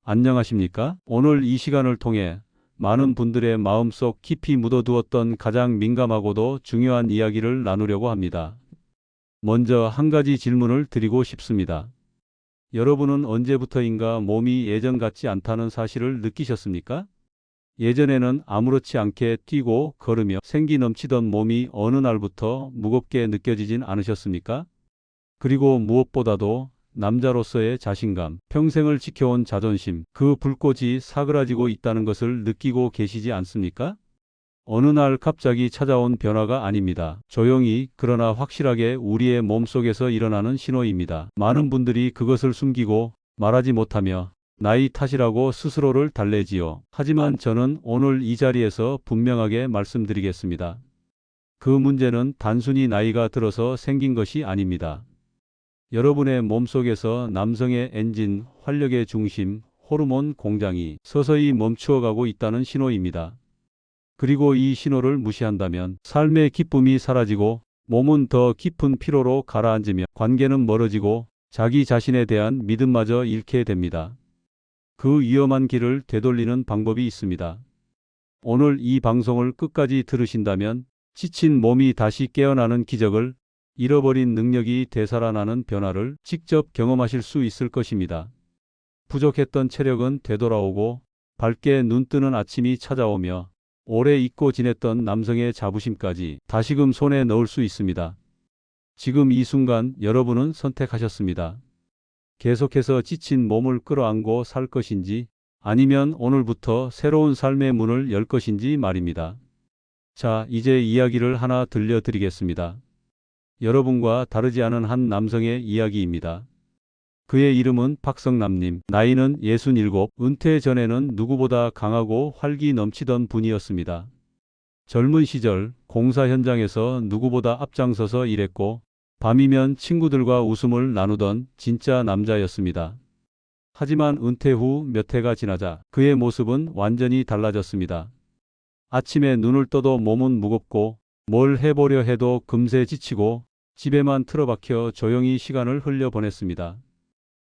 안녕하십니까? 오늘 이 시간을 통해 많은 분들의 마음속 깊이 묻어두었던 가장 민감하고도 중요한 이야기를 나누려고 합니다. 먼저 한 가지 질문을 드리고 싶습니다. 여러분은 언제부터인가 몸이 예전 같지 않다는 사실을 느끼셨습니까? 예전에는 아무렇지 않게 뛰고 걸으며 생기 넘치던 몸이 어느 날부터 무겁게 느껴지진 않으셨습니까? 그리고 무엇보다도 남자로서의 자신감, 평생을 지켜온 자존심, 그 불꽃이 사그라지고 있다는 것을 느끼고 계시지 않습니까? 어느 날 갑자기 찾아온 변화가 아닙니다. 조용히 그러나 확실하게 우리의 몸속에서 일어나는 신호입니다. 많은 분들이 그것을 숨기고 말하지 못하며 나이 탓이라고 스스로를 달래지요. 하지만 저는 오늘 이 자리에서 분명하게 말씀드리겠습니다. 그 문제는 단순히 나이가 들어서 생긴 것이 아닙니다. 여러분의 몸속에서 남성의 엔진, 활력의 중심, 호르몬 공장이 서서히 멈추어가고 있다는 신호입니다. 그리고 이 신호를 무시한다면 삶의 기쁨이 사라지고 몸은 더 깊은 피로로 가라앉으며 관계는 멀어지고 자기 자신에 대한 믿음마저 잃게 됩니다. 그 위험한 길을 되돌리는 방법이 있습니다. 오늘 이 방송을 끝까지 들으신다면 지친 몸이 다시 깨어나는 기적을, 잃어버린 능력이 되살아나는 변화를 직접 경험하실 수 있을 것입니다. 부족했던 체력은 되돌아오고 밝게 눈뜨는 아침이 찾아오며 오래 잊고 지냈던 남성의 자부심까지 다시금 손에 넣을 수 있습니다. 지금 이 순간 여러분은 선택하셨습니다. 계속해서 지친 몸을 끌어안고 살 것인지 아니면 오늘부터 새로운 삶의 문을 열 것인지 말입니다. 자, 이제 이야기를 하나 들려드리겠습니다. 여러분과 다르지 않은 한 남성의 이야기입니다. 그의 이름은 박성남님, 나이는 67, 은퇴 전에는 누구보다 강하고 활기 넘치던 분이었습니다. 젊은 시절 공사 현장에서 누구보다 앞장서서 일했고 밤이면 친구들과 웃음을 나누던 진짜 남자였습니다. 하지만 은퇴 후 몇 해가 지나자 그의 모습은 완전히 달라졌습니다. 아침에 눈을 떠도 몸은 무겁고 뭘 해보려 해도 금세 지치고 집에만 틀어박혀 조용히 시간을 흘려보냈습니다.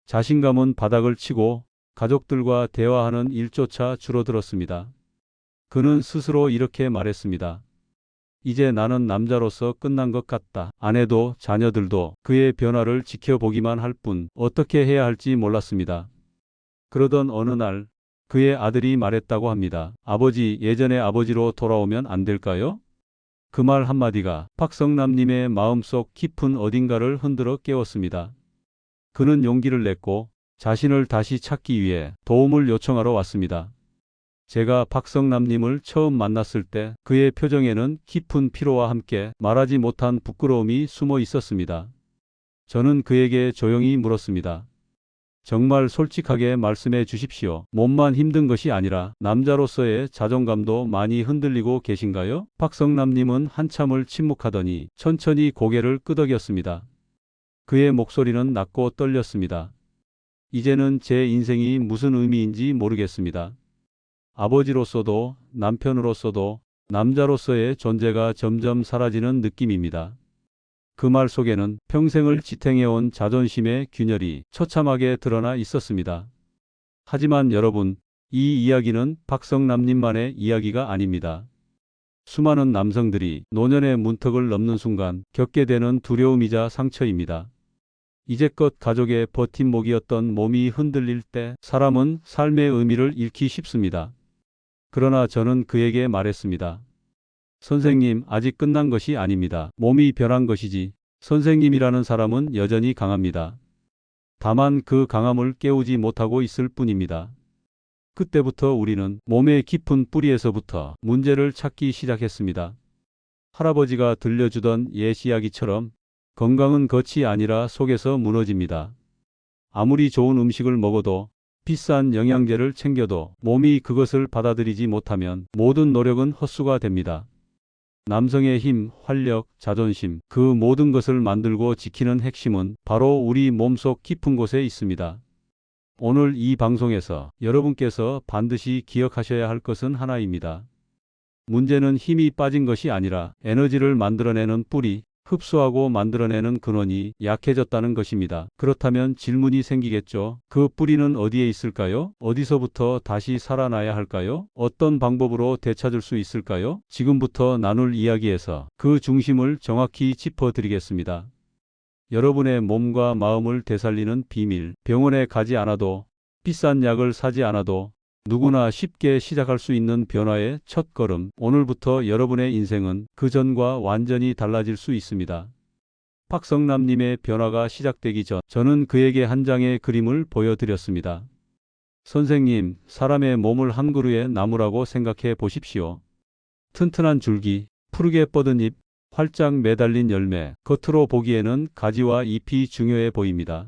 자신감은 바닥을 치고 가족들과 대화하는 일조차 줄어들었습니다. 그는 스스로 이렇게 말했습니다. 이제 나는 남자로서 끝난 것 같다. 아내도 자녀들도 그의 변화를 지켜보기만 할 뿐 어떻게 해야 할지 몰랐습니다. 그러던 어느 날 그의 아들이 말했다고 합니다. 아버지, 예전의 아버지로 돌아오면 안 될까요? 그 말 한마디가 박성남님의 마음속 깊은 어딘가를 흔들어 깨웠습니다. 그는 용기를 냈고 자신을 다시 찾기 위해 도움을 요청하러 왔습니다. 제가 박성남님을 처음 만났을 때 그의 표정에는 깊은 피로와 함께 말하지 못한 부끄러움이 숨어 있었습니다. 저는 그에게 조용히 물었습니다. 정말 솔직하게 말씀해 주십시오. 몸만 힘든 것이 아니라 남자로서의 자존감도 많이 흔들리고 계신가요? 박성남님은 한참을 침묵하더니 천천히 고개를 끄덕였습니다. 그의 목소리는 낮고 떨렸습니다. 이제는 제 인생이 무슨 의미인지 모르겠습니다. 아버지로서도 남편으로서도 남자로서의 존재가 점점 사라지는 느낌입니다. 그 말 속에는 평생을 지탱해온 자존심의 균열이 처참하게 드러나 있었습니다. 하지만 여러분, 이 이야기는 박성남님만의 이야기가 아닙니다. 수많은 남성들이 노년의 문턱을 넘는 순간 겪게 되는 두려움이자 상처입니다. 이제껏 가족의 버팀목이었던 몸이 흔들릴 때 사람은 삶의 의미를 잃기 쉽습니다. 그러나 저는 그에게 말했습니다. 선생님, 아직 끝난 것이 아닙니다. 몸이 변한 것이지 선생님이라는 사람은 여전히 강합니다. 다만 그 강함을 깨우지 못하고 있을 뿐입니다. 그때부터 우리는 몸의 깊은 뿌리에서부터 문제를 찾기 시작했습니다. 할아버지가 들려주던 옛 이야기처럼 건강은 겉이 아니라 속에서 무너집니다. 아무리 좋은 음식을 먹어도 비싼 영양제를 챙겨도 몸이 그것을 받아들이지 못하면 모든 노력은 헛수가 됩니다. 남성의 힘, 활력, 자존심, 그 모든 것을 만들고 지키는 핵심은 바로 우리 몸속 깊은 곳에 있습니다. 오늘 이 방송에서 여러분께서 반드시 기억하셔야 할 것은 하나입니다. 문제는 힘이 빠진 것이 아니라 에너지를 만들어내는 뿌리, 흡수하고 만들어내는 근원이 약해졌다는 것입니다. 그렇다면 질문이 생기겠죠. 그 뿌리는 어디에 있을까요? 어디서부터 다시 살아나야 할까요? 어떤 방법으로 되찾을 수 있을까요? 지금부터 나눌 이야기에서 그 중심을 정확히 짚어드리겠습니다. 여러분의 몸과 마음을 되살리는 비밀. 병원에 가지 않아도, 비싼 약을 사지 않아도 누구나 쉽게 시작할 수 있는 변화의 첫걸음. 오늘부터 여러분의 인생은 그 전과 완전히 달라질 수 있습니다. 박성남님의 변화가 시작되기 전 저는 그에게 한 장의 그림을 보여드렸습니다. 선생님, 사람의 몸을 한 그루의 나무라고 생각해 보십시오. 튼튼한 줄기, 푸르게 뻗은 잎, 활짝 매달린 열매, 겉으로 보기에는 가지와 잎이 중요해 보입니다.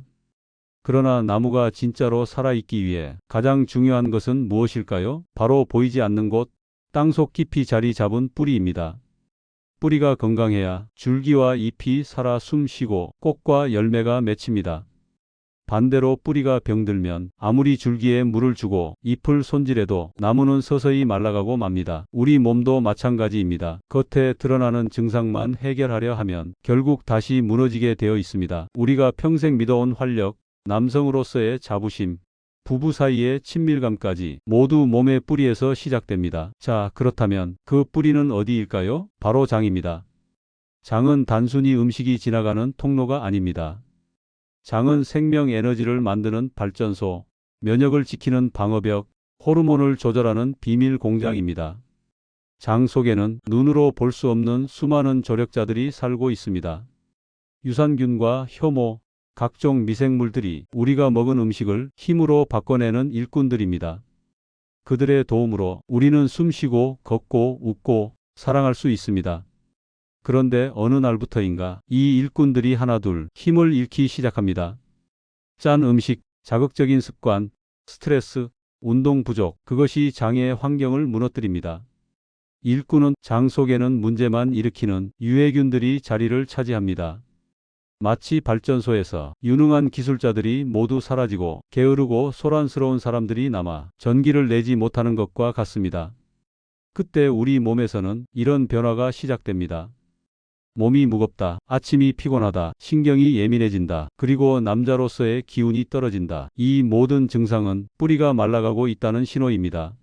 그러나 나무가 진짜로 살아있기 위해 가장 중요한 것은 무엇일까요? 바로 보이지 않는 곳, 땅속 깊이 자리 잡은 뿌리입니다. 뿌리가 건강해야 줄기와 잎이 살아 숨쉬고 꽃과 열매가 맺힙니다. 반대로 뿌리가 병들면 아무리 줄기에 물을 주고 잎을 손질해도 나무는 서서히 말라가고 맙니다. 우리 몸도 마찬가지입니다. 겉에 드러나는 증상만 해결하려 하면 결국 다시 무너지게 되어 있습니다. 우리가 평생 믿어온 활력, 남성으로서의 자부심, 부부 사이의 친밀감까지 모두 몸의 뿌리에서 시작됩니다. 자, 그렇다면 그 뿌리는 어디일까요? 바로 장입니다. 장은 단순히 음식이 지나가는 통로가 아닙니다. 장은 생명 에너지를 만드는 발전소, 면역을 지키는 방어벽, 호르몬을 조절하는 비밀 공장입니다. 장 속에는 눈으로 볼 수 없는 수많은 조력자들이 살고 있습니다. 유산균과 효모, 각종 미생물들이 우리가 먹은 음식을 힘으로 바꿔내는 일꾼들입니다. 그들의 도움으로 우리는 숨쉬고 걷고 웃고 사랑할 수 있습니다. 그런데 어느 날부터인가 이 일꾼들이 하나둘 힘을 잃기 시작합니다. 짠 음식, 자극적인 습관, 스트레스, 운동 부족, 그것이 장의 환경을 무너뜨립니다. 일꾼은 장 속에는 문제만 일으키는 유해균들이 자리를 차지합니다. 마치 발전소에서 유능한 기술자들이 모두 사라지고 게으르고 소란스러운 사람들이 남아 전기를 내지 못하는 것과 같습니다. 그때 우리 몸에서는 이런 변화가 시작됩니다. 몸이 무겁다, 아침이 피곤하다, 신경이 예민해진다, 그리고 남자로서의 기운이 떨어진다. 이 모든 증상은 뿌리가 말라가고 있다는 신호입니다.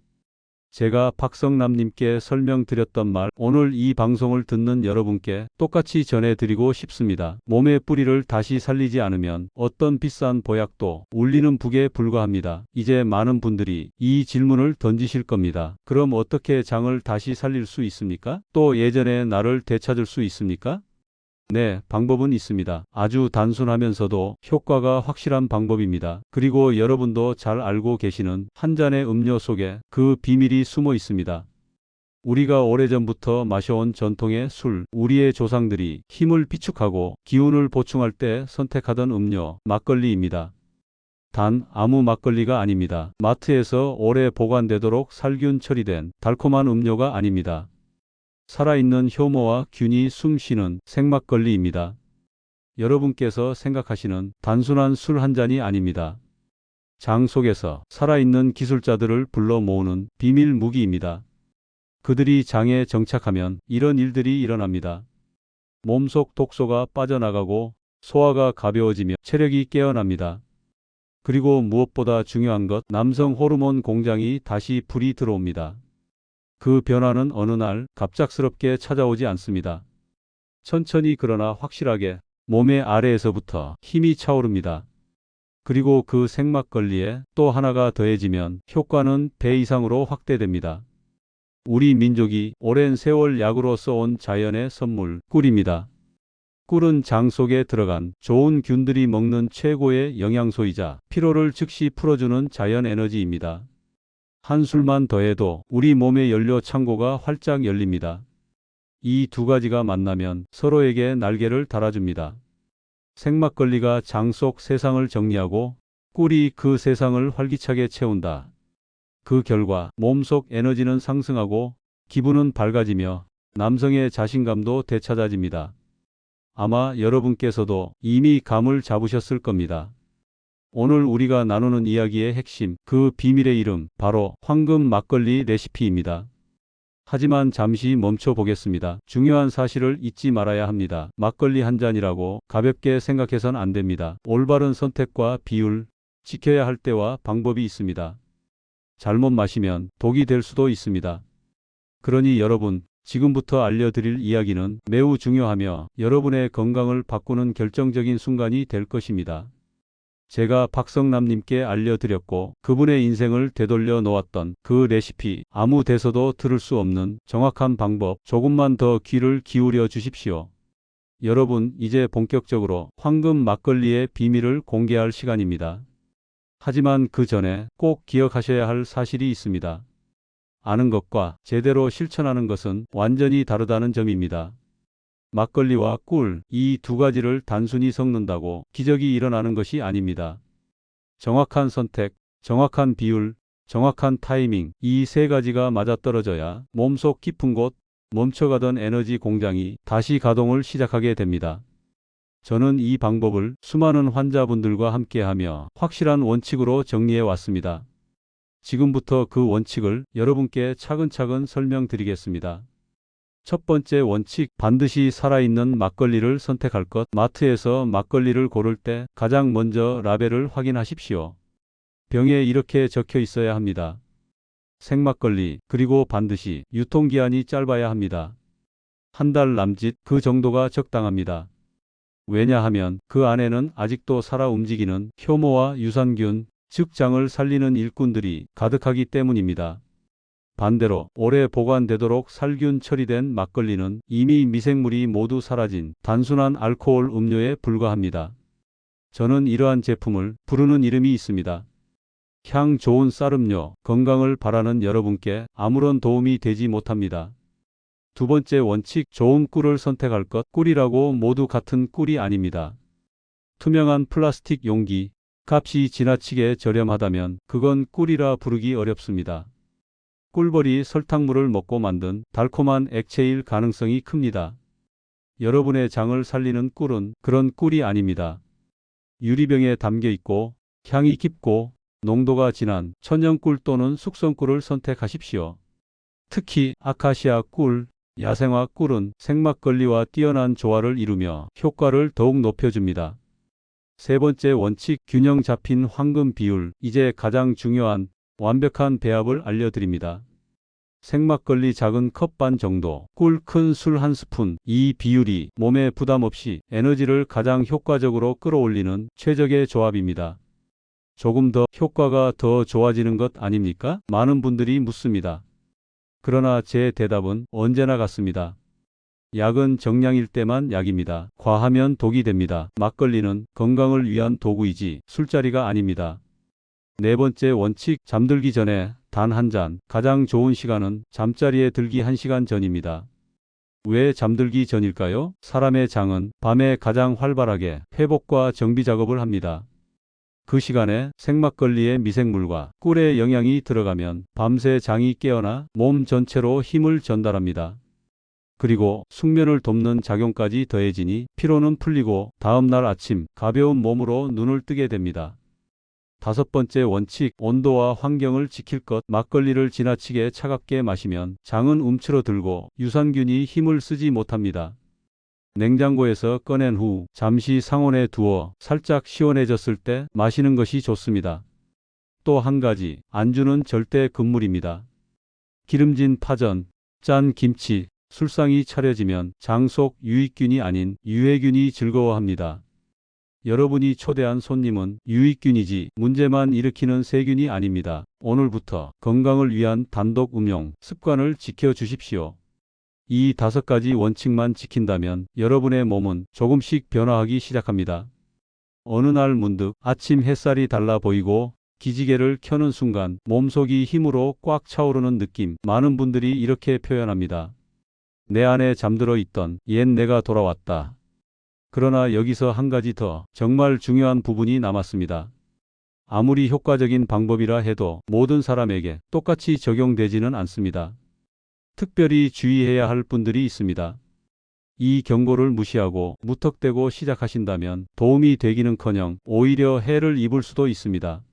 제가 박성남님께 설명드렸던 말, 오늘 이 방송을 듣는 여러분께 똑같이 전해드리고 싶습니다. 몸의 뿌리를 다시 살리지 않으면 어떤 비싼 보약도 울리는 북에 불과합니다. 이제 많은 분들이 이 질문을 던지실 겁니다. 그럼 어떻게 장을 다시 살릴 수 있습니까? 또 예전의 나를 되찾을 수 있습니까? 네, 방법은 있습니다. 아주 단순하면서도 효과가 확실한 방법입니다. 그리고 여러분도 잘 알고 계시는 한 잔의 음료 속에 그 비밀이 숨어 있습니다. 우리가 오래전부터 마셔온 전통의 술, 우리의 조상들이 힘을 비축하고 기운을 보충할 때 선택하던 음료, 막걸리입니다. 단 아무 막걸리가 아닙니다. 마트에서 오래 보관되도록 살균 처리된 달콤한 음료가 아닙니다. 살아있는 효모와 균이 숨쉬는 생막걸리입니다. 여러분께서 생각하시는 단순한 술 한 잔이 아닙니다. 장 속에서 살아있는 기술자들을 불러 모으는 비밀 무기입니다. 그들이 장에 정착하면 이런 일들이 일어납니다. 몸속 독소가 빠져나가고 소화가 가벼워지며 체력이 깨어납니다. 그리고 무엇보다 중요한 것, 남성 호르몬 공장이 다시 불이 들어옵니다. 그 변화는 어느 날 갑작스럽게 찾아오지 않습니다. 천천히 그러나 확실하게 몸의 아래에서부터 힘이 차오릅니다. 그리고 그 생막걸리에 또 하나가 더해지면 효과는 배 이상으로 확대됩니다. 우리 민족이 오랜 세월 약으로 써온 자연의 선물, 꿀입니다. 꿀은 장 속에 들어간 좋은 균들이 먹는 최고의 영양소이자 피로를 즉시 풀어주는 자연 에너지입니다. 한 술만 더해도 우리 몸의 연료 창고가 활짝 열립니다. 이 두 가지가 만나면 서로에게 날개를 달아줍니다. 생막걸리가 장 속 세상을 정리하고 꿀이 그 세상을 활기차게 채운다. 그 결과 몸속 에너지는 상승하고 기분은 밝아지며 남성의 자신감도 되찾아집니다. 아마 여러분께서도 이미 감을 잡으셨을 겁니다. 오늘 우리가 나누는 이야기의 핵심, 그 비밀의 이름, 바로 황금 막걸리 레시피입니다. 하지만 잠시 멈춰 보겠습니다. 중요한 사실을 잊지 말아야 합니다. 막걸리 한 잔이라고 가볍게 생각해선 안 됩니다. 올바른 선택과 비율, 지켜야 할 때와 방법이 있습니다. 잘못 마시면 독이 될 수도 있습니다. 그러니 여러분, 지금부터 알려드릴 이야기는 매우 중요하며 여러분의 건강을 바꾸는 결정적인 순간이 될 것입니다. 제가 박성남님께 알려드렸고 그분의 인생을 되돌려 놓았던 그 레시피, 아무 데서도 들을 수 없는 정확한 방법, 조금만 더 귀를 기울여 주십시오. 여러분, 이제 본격적으로 황금 막걸리의 비밀을 공개할 시간입니다. 하지만 그 전에 꼭 기억하셔야 할 사실이 있습니다. 아는 것과 제대로 실천하는 것은 완전히 다르다는 점입니다. 막걸리와 꿀, 이 두 가지를 단순히 섞는다고 기적이 일어나는 것이 아닙니다. 정확한 선택, 정확한 비율, 정확한 타이밍, 이 세 가지가 맞아떨어져야 몸속 깊은 곳, 멈춰가던 에너지 공장이 다시 가동을 시작하게 됩니다. 저는 이 방법을 수많은 환자분들과 함께하며 확실한 원칙으로 정리해 왔습니다. 지금부터 그 원칙을 여러분께 차근차근 설명드리겠습니다. 첫 번째 원칙, 반드시 살아있는 막걸리를 선택할 것. 마트에서 막걸리를 고를 때 가장 먼저 라벨을 확인하십시오. 병에 이렇게 적혀 있어야 합니다. 생막걸리, 그리고 반드시 유통기한이 짧아야 합니다. 한 달 남짓, 그 정도가 적당합니다. 왜냐하면 그 안에는 아직도 살아 움직이는 효모와 유산균, 즉 장을 살리는 일꾼들이 가득하기 때문입니다. 반대로 오래 보관되도록 살균 처리된 막걸리는 이미 미생물이 모두 사라진 단순한 알코올 음료에 불과합니다. 저는 이러한 제품을 부르는 이름이 있습니다. 향 좋은 쌀음료, 건강을 바라는 여러분께 아무런 도움이 되지 못합니다. 두 번째 원칙, 좋은 꿀을 선택할 것. 꿀이라고 모두 같은 꿀이 아닙니다. 투명한 플라스틱 용기, 값이 지나치게 저렴하다면 그건 꿀이라 부르기 어렵습니다. 꿀벌이 설탕물을 먹고 만든 달콤한 액체일 가능성이 큽니다. 여러분의 장을 살리는 꿀은 그런 꿀이 아닙니다. 유리병에 담겨 있고 향이 깊고 농도가 진한 천연꿀 또는 숙성꿀을 선택하십시오. 특히 아카시아 꿀, 야생화 꿀은 생막걸리와 뛰어난 조화를 이루며 효과를 더욱 높여줍니다. 세 번째 원칙, 균형 잡힌 황금 비율. 이제 가장 중요한 완벽한 배합을 알려드립니다. 생막걸리 작은 컵 반 정도, 꿀 큰 술 한 스푼. 이 비율이 몸에 부담 없이 에너지를 가장 효과적으로 끌어올리는 최적의 조합입니다. 조금 더 효과가 더 좋아지는 것 아닙니까? 많은 분들이 묻습니다. 그러나 제 대답은 언제나 같습니다. 약은 정량일 때만 약입니다. 과하면 독이 됩니다. 막걸리는 건강을 위한 도구이지 술자리가 아닙니다. 네 번째 원칙, 잠들기 전에 단 한 잔. 가장 좋은 시간은 잠자리에 들기 1시간 전입니다. 왜 잠들기 전일까요? 사람의 장은 밤에 가장 활발하게 회복과 정비 작업을 합니다. 그 시간에 생막걸리의 미생물과 꿀의 영양이 들어가면 밤새 장이 깨어나 몸 전체로 힘을 전달합니다. 그리고 숙면을 돕는 작용까지 더해지니 피로는 풀리고 다음날 아침 가벼운 몸으로 눈을 뜨게 됩니다. 다섯 번째 원칙, 온도와 환경을 지킬 것. 막걸리를 지나치게 차갑게 마시면 장은 움츠러들고 유산균이 힘을 쓰지 못합니다. 냉장고에서 꺼낸 후 잠시 상온에 두어 살짝 시원해졌을 때 마시는 것이 좋습니다. 또 한 가지, 안주는 절대 금물입니다. 기름진 파전, 짠 김치, 술상이 차려지면 장 속 유익균이 아닌 유해균이 즐거워합니다. 여러분이 초대한 손님은 유익균이지 문제만 일으키는 세균이 아닙니다. 오늘부터 건강을 위한 단독 음용 습관을 지켜주십시오. 이 5가지 원칙만 지킨다면 여러분의 몸은 조금씩 변화하기 시작합니다. 어느 날 문득 아침 햇살이 달라 보이고 기지개를 켜는 순간 몸속이 힘으로 꽉 차오르는 느낌. 많은 분들이 이렇게 표현합니다. 내 안에 잠들어 있던 옛 내가 돌아왔다. 그러나 여기서 한 가지 더 정말 중요한 부분이 남았습니다. 아무리 효과적인 방법이라 해도 모든 사람에게 똑같이 적용되지는 않습니다. 특별히 주의해야 할 분들이 있습니다. 이 경고를 무시하고 무턱대고 시작하신다면 도움이 되기는커녕 오히려 해를 입을 수도 있습니다.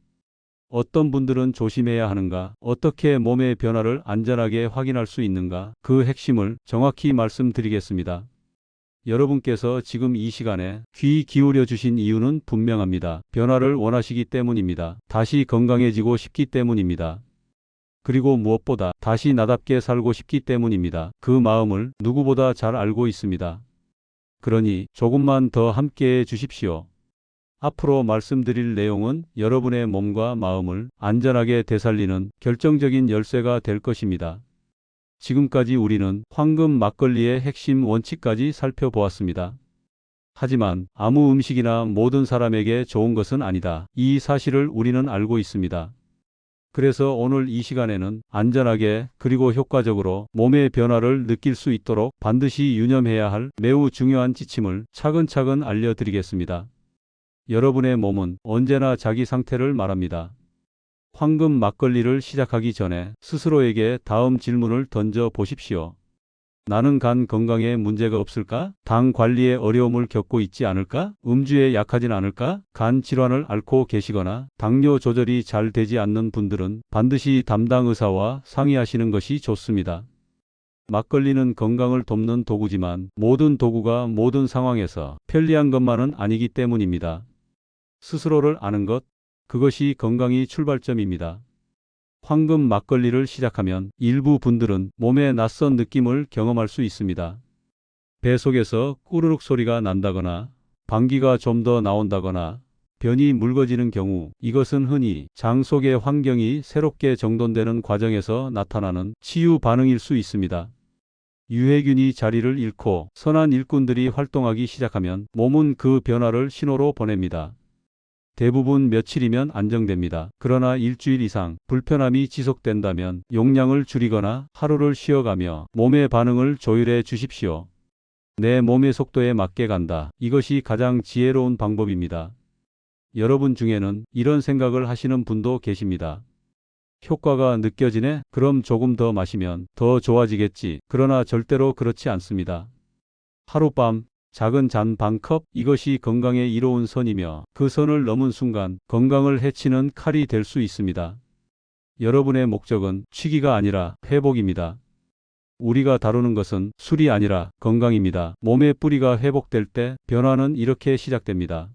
어떤 분들은 조심해야 하는가? 어떻게 몸의 변화를 안전하게 확인할 수 있는가? 그 핵심을 정확히 말씀드리겠습니다. 여러분께서 지금 이 시간에 귀 기울여 주신 이유는 분명합니다. 변화를 원하시기 때문입니다. 다시 건강해지고 싶기 때문입니다. 그리고 무엇보다 다시 나답게 살고 싶기 때문입니다. 그 마음을 누구보다 잘 알고 있습니다. 그러니 조금만 더 함께해 주십시오. 앞으로 말씀드릴 내용은 여러분의 몸과 마음을 안전하게 되살리는 결정적인 열쇠가 될 것입니다. 지금까지 우리는 황금 막걸리의 핵심 원칙까지 살펴보았습니다. 하지만 아무 음식이나 모든 사람에게 좋은 것은 아니다. 이 사실을 우리는 알고 있습니다. 그래서 오늘 이 시간에는 안전하게 그리고 효과적으로 몸의 변화를 느낄 수 있도록 반드시 유념해야 할 매우 중요한 지침을 차근차근 알려드리겠습니다. 여러분의 몸은 언제나 자기 상태를 말합니다. 황금 막걸리를 시작하기 전에 스스로에게 다음 질문을 던져 보십시오. 나는 간 건강에 문제가 없을까? 당 관리에 어려움을 겪고 있지 않을까? 음주에 약하진 않을까? 간 질환을 앓고 계시거나 당뇨 조절이 잘 되지 않는 분들은 반드시 담당 의사와 상의하시는 것이 좋습니다. 막걸리는 건강을 돕는 도구지만 모든 도구가 모든 상황에서 편리한 것만은 아니기 때문입니다. 스스로를 아는 것, 그것이 건강의 출발점입니다. 황금 막걸리를 시작하면 일부 분들은 몸에 낯선 느낌을 경험할 수 있습니다. 배 속에서 꾸르륵 소리가 난다거나 방귀가 좀 더 나온다거나 변이 묽어지는 경우, 이것은 흔히 장 속의 환경이 새롭게 정돈되는 과정에서 나타나는 치유 반응일 수 있습니다. 유해균이 자리를 잃고 선한 일꾼들이 활동하기 시작하면 몸은 그 변화를 신호로 보냅니다. 대부분 며칠이면 안정됩니다. 그러나 일주일 이상 불편함이 지속된다면 용량을 줄이거나 하루를 쉬어가며 몸의 반응을 조율해 주십시오. 내 몸의 속도에 맞게 간다. 이것이 가장 지혜로운 방법입니다. 여러분 중에는 이런 생각을 하시는 분도 계십니다. 효과가 느껴지네? 그럼 조금 더 마시면 더 좋아지겠지. 그러나 절대로 그렇지 않습니다. 하룻밤 작은 잔 반 컵, 이것이 건강에 이로운 선이며 그 선을 넘은 순간 건강을 해치는 칼이 될 수 있습니다. 여러분의 목적은 취기가 아니라 회복입니다. 우리가 다루는 것은 술이 아니라 건강입니다. 몸의 뿌리가 회복될 때 변화는 이렇게 시작됩니다.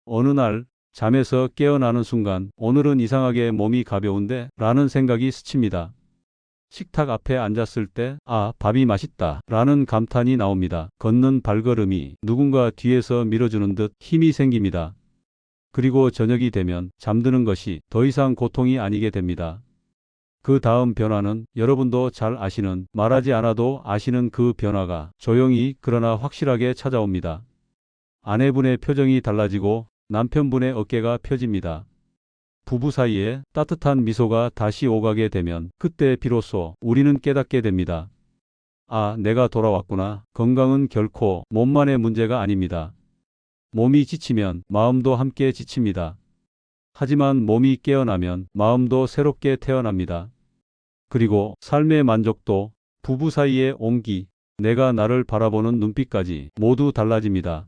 어느 날 잠에서 깨어나는 순간 오늘은 이상하게 몸이 가벼운데 라는 생각이 스칩니다. 식탁 앞에 앉았을 때 아, 밥이 맛있다 라는 감탄이 나옵니다. 걷는 발걸음이 누군가 뒤에서 밀어주는 듯 힘이 생깁니다. 그리고 저녁이 되면 잠드는 것이 더 이상 고통이 아니게 됩니다. 그 다음 변화는 여러분도 잘 아시는, 말하지 않아도 아시는 그 변화가 조용히 그러나 확실하게 찾아옵니다. 아내분의 표정이 달라지고 남편분의 어깨가 펴집니다. 부부 사이에 따뜻한 미소가 다시 오가게 되면 그때 비로소 우리는 깨닫게 됩니다. 아, 내가 돌아왔구나. 건강은 결코 몸만의 문제가 아닙니다. 몸이 지치면 마음도 함께 지칩니다. 하지만 몸이 깨어나면 마음도 새롭게 태어납니다. 그리고 삶의 만족도, 부부 사이의 온기, 내가 나를 바라보는 눈빛까지 모두 달라집니다.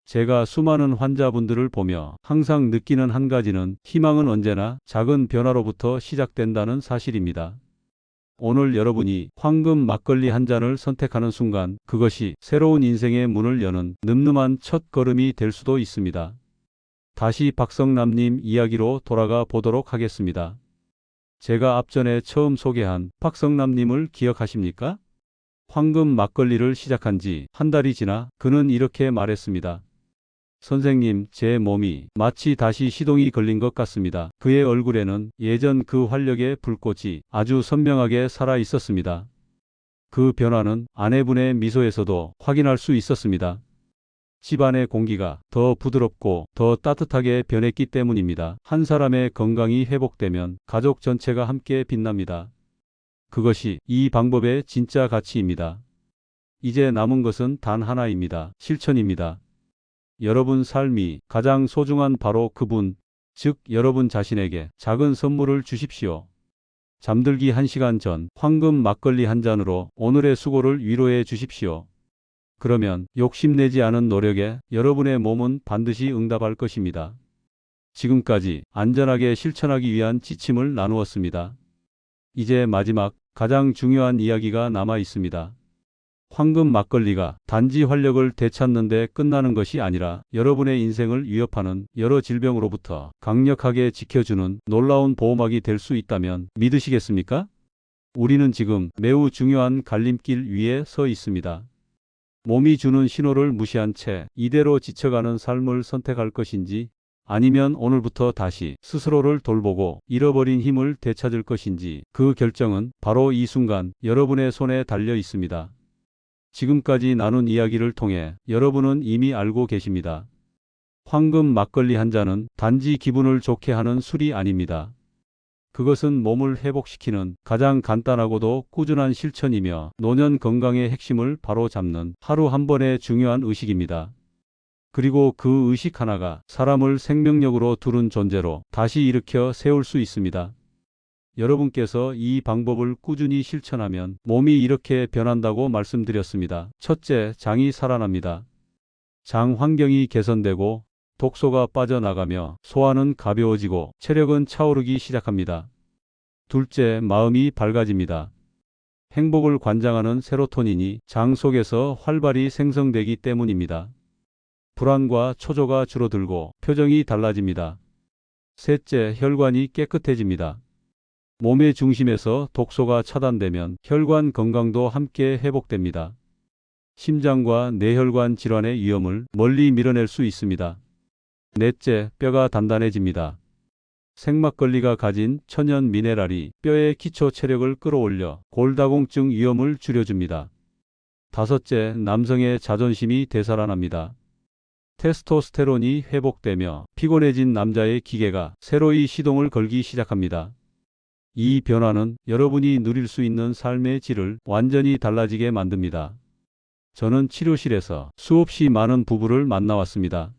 제가 수많은 환자분들을 보며 항상 느끼는 한 가지는 희망은 언제나 작은 변화로부터 시작된다는 사실입니다. 오늘 여러분이 황금 막걸리 한 잔을 선택하는 순간 그것이 새로운 인생의 문을 여는 늠름한 첫 걸음이 될 수도 있습니다. 다시 박성남님 이야기로 돌아가 보도록 하겠습니다. 제가 앞전에 처음 소개한 박성남님을 기억하십니까? 황금 막걸리를 시작한 지 한 달이 지나 그는 이렇게 말했습니다. 선생님, 제 몸이 마치 다시 시동이 걸린 것 같습니다. 그의 얼굴에는 예전 그 활력의 불꽃이 아주 선명하게 살아 있었습니다. 그 변화는 아내분의 미소에서도 확인할 수 있었습니다. 집안의 공기가 더 부드럽고 더 따뜻하게 변했기 때문입니다. 한 사람의 건강이 회복되면 가족 전체가 함께 빛납니다. 그것이 이 방법의 진짜 가치입니다. 이제 남은 것은 단 하나입니다. 실천입니다. 여러분 삶이 가장 소중한 바로 그분, 즉 여러분 자신에게 작은 선물을 주십시오. 잠들기 1시간 전 황금 막걸리 한 잔으로 오늘의 수고를 위로해 주십시오. 그러면 욕심내지 않은 노력에 여러분의 몸은 반드시 응답할 것입니다. 지금까지 안전하게 실천하기 위한 지침을 나누었습니다. 이제 마지막 가장 중요한 이야기가 남아 있습니다. 황금 막걸리가 단지 활력을 되찾는 데 끝나는 것이 아니라 여러분의 인생을 위협하는 여러 질병으로부터 강력하게 지켜주는 놀라운 보호막이 될 수 있다면 믿으시겠습니까? 우리는 지금 매우 중요한 갈림길 위에 서 있습니다. 몸이 주는 신호를 무시한 채 이대로 지쳐가는 삶을 선택할 것인지, 아니면 오늘부터 다시 스스로를 돌보고 잃어버린 힘을 되찾을 것인지, 그 결정은 바로 이 순간 여러분의 손에 달려 있습니다. 지금까지 나눈 이야기를 통해 여러분은 이미 알고 계십니다. 황금 막걸리 한 잔은 단지 기분을 좋게 하는 술이 아닙니다. 그것은 몸을 회복시키는 가장 간단하고도 꾸준한 실천이며 노년 건강의 핵심을 바로잡는 하루 한 번의 중요한 의식입니다. 그리고 그 의식 하나가 사람을 생명력으로 두른 존재로 다시 일으켜 세울 수 있습니다. 여러분께서 이 방법을 꾸준히 실천하면 몸이 이렇게 변한다고 말씀드렸습니다. 첫째, 장이 살아납니다. 장 환경이 개선되고 독소가 빠져나가며 소화는 가벼워지고 체력은 차오르기 시작합니다. 둘째, 마음이 밝아집니다. 행복을 관장하는 세로토닌이 장 속에서 활발히 생성되기 때문입니다. 불안과 초조가 줄어들고 표정이 달라집니다. 셋째, 혈관이 깨끗해집니다. 몸의 중심에서 독소가 차단되면 혈관 건강도 함께 회복됩니다. 심장과 뇌혈관 질환의 위험을 멀리 밀어낼 수 있습니다. 넷째, 뼈가 단단해집니다. 생막걸리가 가진 천연 미네랄이 뼈의 기초 체력을 끌어올려 골다공증 위험을 줄여줍니다. 다섯째, 남성의 자존심이 되살아납니다. 테스토스테론이 회복되며 피곤해진 남자의 기계가 새로이 시동을 걸기 시작합니다. 이 변화는 여러분이 누릴 수 있는 삶의 질을 완전히 달라지게 만듭니다. 저는 치료실에서 수없이 많은 부부를 만나왔습니다.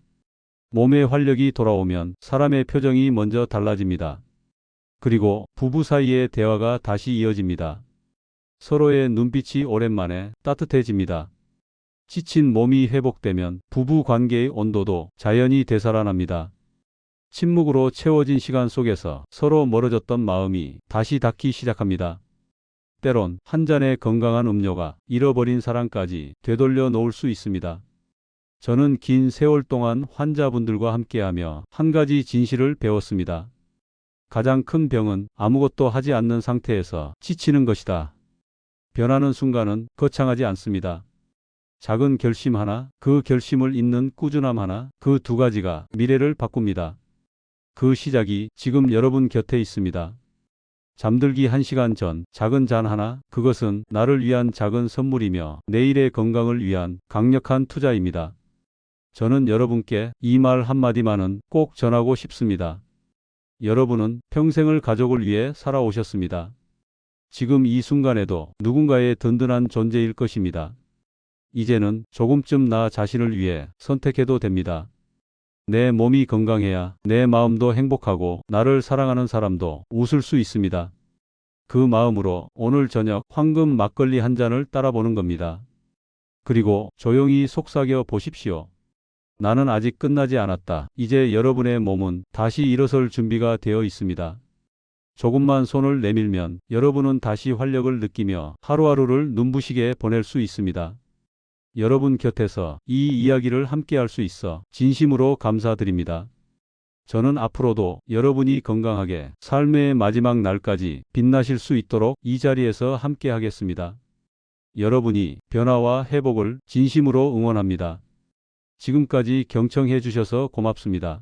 몸의 활력이 돌아오면 사람의 표정이 먼저 달라집니다. 그리고 부부 사이의 대화가 다시 이어집니다. 서로의 눈빛이 오랜만에 따뜻해집니다. 지친 몸이 회복되면 부부 관계의 온도도 자연히 되살아납니다. 침묵으로 채워진 시간 속에서 서로 멀어졌던 마음이 다시 닿기 시작합니다. 때론 한 잔의 건강한 음료가 잃어버린 사랑까지 되돌려 놓을 수 있습니다. 저는 긴 세월 동안 환자분들과 함께하며 한 가지 진실을 배웠습니다. 가장 큰 병은 아무것도 하지 않는 상태에서 지치는 것이다. 변하는 순간은 거창하지 않습니다. 작은 결심 하나, 그 결심을 잇는 꾸준함 하나, 그 두 가지가 미래를 바꿉니다. 그 시작이 지금 여러분 곁에 있습니다. 잠들기 1시간 전 작은 잔 하나, 그것은 나를 위한 작은 선물이며 내일의 건강을 위한 강력한 투자입니다. 저는 여러분께 이 말 한마디만은 꼭 전하고 싶습니다. 여러분은 평생을 가족을 위해 살아오셨습니다. 지금 이 순간에도 누군가의 든든한 존재일 것입니다. 이제는 조금쯤 나 자신을 위해 선택해도 됩니다. 내 몸이 건강해야 내 마음도 행복하고 나를 사랑하는 사람도 웃을 수 있습니다. 그 마음으로 오늘 저녁 황금 막걸리 한 잔을 따라보는 겁니다. 그리고 조용히 속삭여 보십시오. 나는 아직 끝나지 않았다. 이제 여러분의 몸은 다시 일어설 준비가 되어 있습니다. 조금만 손을 내밀면 여러분은 다시 활력을 느끼며 하루하루를 눈부시게 보낼 수 있습니다. 여러분 곁에서 이 이야기를 함께 할 수 있어 진심으로 감사드립니다. 저는 앞으로도 여러분이 건강하게 삶의 마지막 날까지 빛나실 수 있도록 이 자리에서 함께 하겠습니다. 여러분이 변화와 회복을 진심으로 응원합니다. 지금까지 경청해 주셔서 고맙습니다.